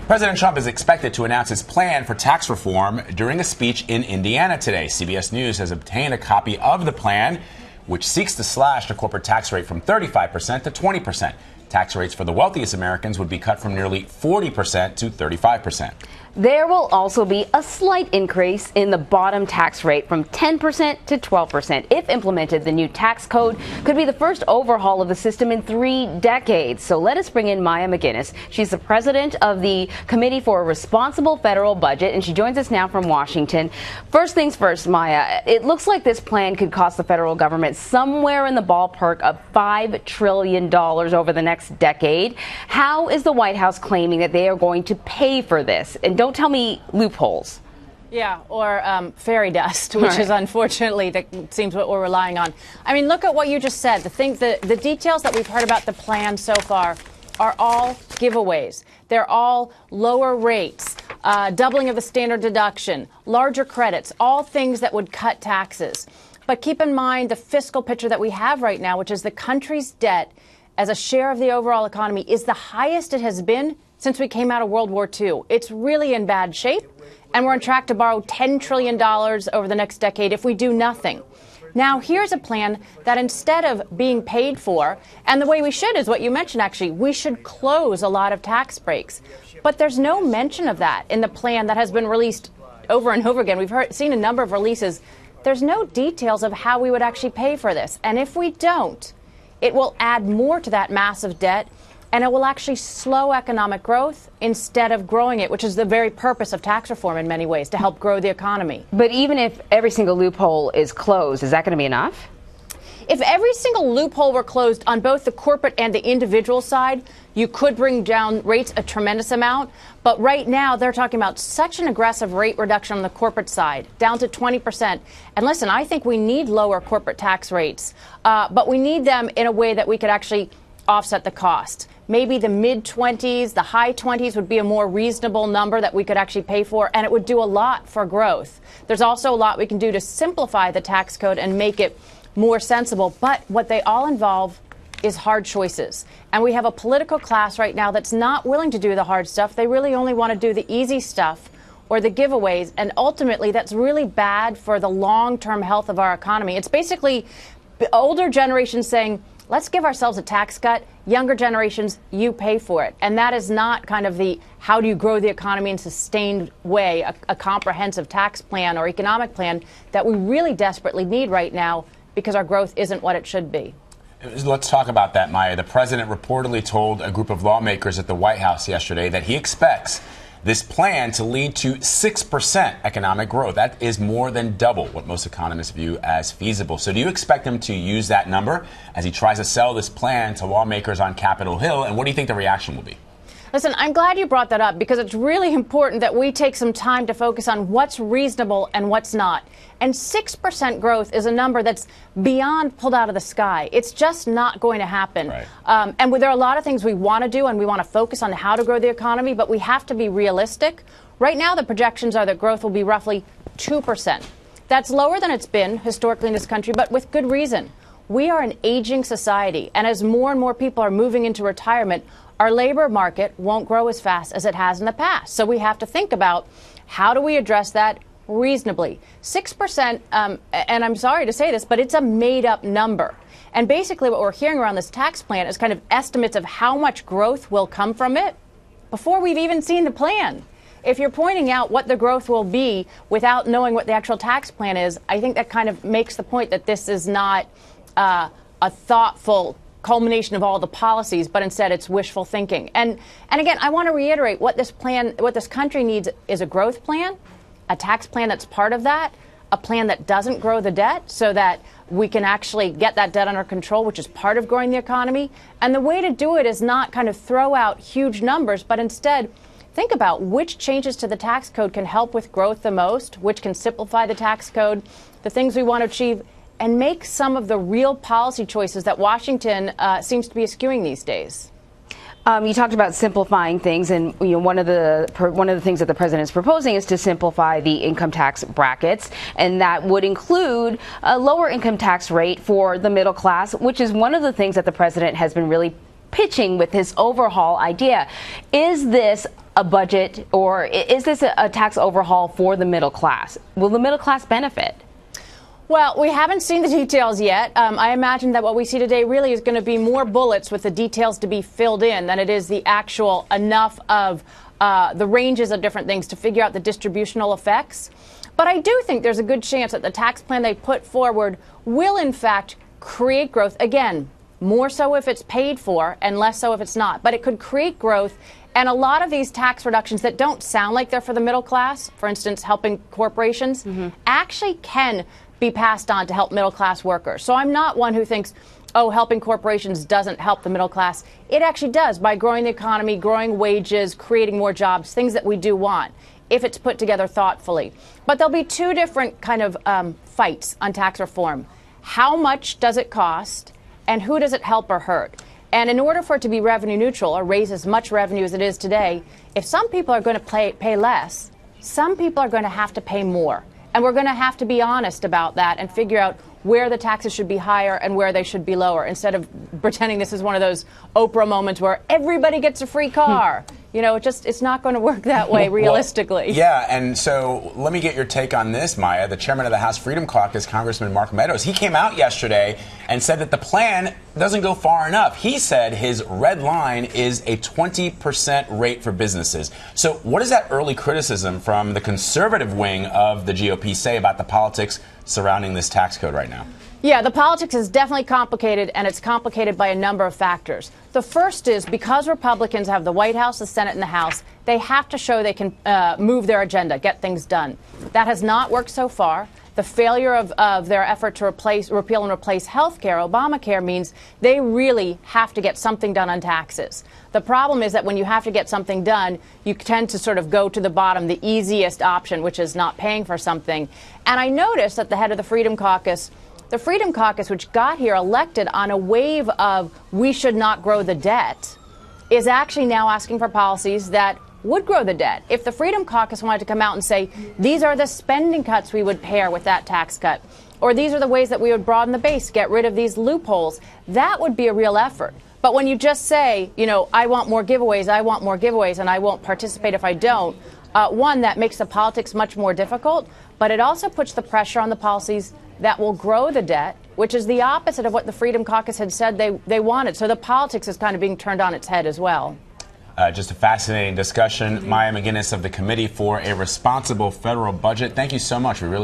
President Trump is expected to announce his plan for tax reform during a speech in Indiana today. CBS News has obtained a copy of the plan, which seeks to slash the corporate tax rate from 35% to 20%. Tax rates for the wealthiest Americans would be cut from nearly 40% to 35%. There will also be a slight increase in the bottom tax rate from 10% to 12%. If implemented, the new tax code could be the first overhaul of the system in 3 decades. So let us bring in Maya MacGuineas. She's the president of the Committee for a Responsible Federal Budget, and she joins us now from Washington. First things first, Maya, it looks like this plan could cost the federal government somewhere in the ballpark of $5 trillion over the next decade. How is the White House claiming that they are going to pay for this? And don't tell me loopholes. Yeah, or fairy dust, which is unfortunately that seems what we're relying on. I mean, look at what you just said. The details that we've heard about the plan so far are all giveaways. They're all lower rates, doubling of the standard deduction, larger credits, all things that would cut taxes. But keep in mind the fiscal picture that we have right now, which is the country's debt as a share of the overall economy is the highest it has been since we came out of World War II. It's really in bad shape, and we're on track to borrow $10 trillion over the next decade if we do nothing. Now, here's a plan that instead of being paid for, and the way we should is what you mentioned, actually, we should close a lot of tax breaks. But there's no mention of that in the plan that has been released over and over again. We've seen a number of releases. There's no details of how we would actually pay for this. And if we don't, it will add more to that massive debt, and it will actually slow economic growth instead of growing it, which is the very purpose of tax reform in many ways, to help grow the economy. But even if every single loophole is closed, is that going to be enough? If every single loophole were closed on both the corporate and the individual side, you could bring down rates a tremendous amount. But right now, they're talking about such an aggressive rate reduction on the corporate side, down to 20%. And listen, I think we need lower corporate tax rates, but we need them in a way that we could actually offset the cost. Maybe the mid-20s, the high 20s would be a more reasonable number that we could actually pay for, and it would do a lot for growth. There's also a lot we can do to simplify the tax code and make it more sensible. But what they all involve is hard choices. And we have a political class right now that's not willing to do the hard stuff. They really only want to do the easy stuff or the giveaways. And ultimately, that's really bad for the long-term health of our economy. It's basically older generations saying, let's give ourselves a tax cut. Younger generations, you pay for it. And that is not kind of the how do you grow the economy in a sustained way, a comprehensive tax plan or economic plan that we really desperately need right now because our growth isn't what it should be. Let's talk about that, Maya. The president reportedly told a group of lawmakers at the White House yesterday that he expects this plan to lead to 6% economic growth. That is more than double what most economists view as feasible. So do you expect him to use that number as he tries to sell this plan to lawmakers on Capitol Hill? And what do you think the reaction will be? Listen, I'm glad you brought that up because it's really important that we take some time to focus on what's reasonable and what's not. And 6% growth is a number that's beyond pulled out of the sky. It's just not going to happen. Right. And there are a lot of things we want to do and we want to focus on how to grow the economy, but we have to be realistic. Right now, the projections are that growth will be roughly 2%. That's lower than it's been historically in this country, but with good reason. We are an aging society, and as more and more people are moving into retirement, our labor market won't grow as fast as it has in the past. So we have to think about how do we address that reasonably. 6%, and I'm sorry to say this, but it's a made-up number. And basically what we're hearing around this tax plan is kind of estimates of how much growth will come from it before we've even seen the plan. If you're pointing out what the growth will be without knowing what the actual tax plan is, I think that kind of makes the point that this is not a thoughtful culmination of all the policies, but instead it's wishful thinking. And again, I want to reiterate what this country needs is a growth plan, a tax plan that's part of that, a plan that doesn't grow the debt so that we can actually get that debt under control, which is part of growing the economy. And the way to do it is not kind of throw out huge numbers, but instead think about which changes to the tax code can help with growth the most, which can simplify the tax code, the things we want to achieve, and make some of the real policy choices that Washington seems to be eschewing these days. You talked about simplifying things, and one of the things that the president is proposing is to simplify the income tax brackets, and that would include a lower income tax rate for the middle class, which is one of the things that the president has been really pitching with his overhaul idea. Is this a budget, or is this a tax overhaul for the middle class? Will the middle class benefit? Well, we haven't seen the details yet. I imagine that what we see today really is going to be more bullets with the details to be filled in than it is the actual enough of the ranges of different things to figure out the distributional effects. But I do think there's a good chance that the tax plan they put forward will, in fact, create growth. Again, more so if it's paid for and less so if it's not. But it could create growth. And a lot of these tax reductions that don't sound like they're for the middle class, for instance, helping corporations, actually can be passed on to help middle class workers. So I'm not one who thinks, oh, helping corporations doesn't help the middle class. It actually does by growing the economy, growing wages, creating more jobs, things that we do want, if it's put together thoughtfully. But there'll be two different kind of fights on tax reform. How much does it cost, and who does it help or hurt? And in order for it to be revenue neutral or raise as much revenue as it is today, if some people are going to pay less, some people are going to have to pay more. And we're going to have to be honest about that and figure out where the taxes should be higher and where they should be lower, instead of pretending this is one of those Oprah moments where everybody gets a free car. You know, it's not going to work that way realistically. Well, yeah, and so let me get your take on this, Maya. The chairman of the House Freedom Caucus, Congressman Mark Meadows, he came out yesterday and said that the plan doesn't go far enough. He said his red line is a 20% rate for businesses. So what does that early criticism from the conservative wing of the GOP say about the politics surrounding this tax code right now? Yeah, the politics is definitely complicated, and it's complicated by a number of factors. The first is because Republicans have the White House, the Senate, and the House, they have to show they can move their agenda, get things done. That has not worked so far. The failure of their effort to repeal and replace health care, Obamacare, means they really have to get something done on taxes. The problem is that when you have to get something done, you tend to sort of go to the bottom, the easiest option, which is not paying for something. And I noticed that the head of the Freedom Caucus, which got here elected on a wave of we should not grow the debt, is actually now asking for policies that would grow the debt. If the Freedom Caucus wanted to come out and say, these are the spending cuts we would pair with that tax cut, or these are the ways that we would broaden the base, get rid of these loopholes, that would be a real effort. But when you just say, you know, I want more giveaways, and I won't participate if I don't, one, that makes the politics much more difficult, but it also puts the pressure on the policies that will grow the debt, which is the opposite of what the Freedom Caucus had said they wanted. So the politics is kind of being turned on its head as well. Just a fascinating discussion. Maya MacGuineas of the Committee for a Responsible Federal Budget. Thank you so much. We really